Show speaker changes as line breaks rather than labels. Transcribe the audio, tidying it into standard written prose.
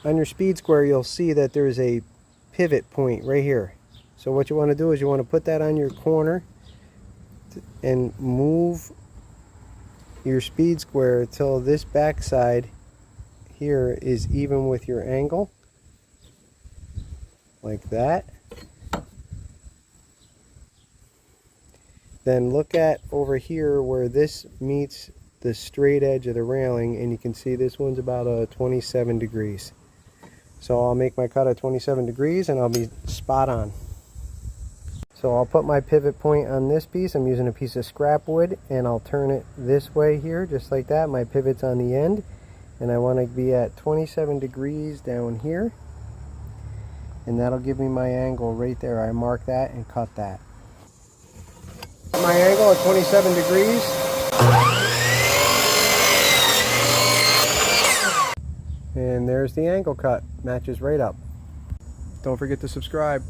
On your speed square, you'll see that there's a pivot point right here. So what you want to do is you want to put that on your corner and move your speed square till this backside here is even with your angle, like that. Then look at over here where this meets the straight edge of the railing, and you can see this one's about 27 degrees. So I'll make my cut at 27 degrees and I'll be spot on. So I'll put my pivot point on this piece. I'm using a piece of scrap wood, and I'll turn it this way here, just like that. My pivot's on the end, and I want to be at 27 degrees down here, and that'll give me my angle right there. I mark that and cut that. My angle at 27 degrees. And there's the angle cut. Matches right up. Don't forget to subscribe.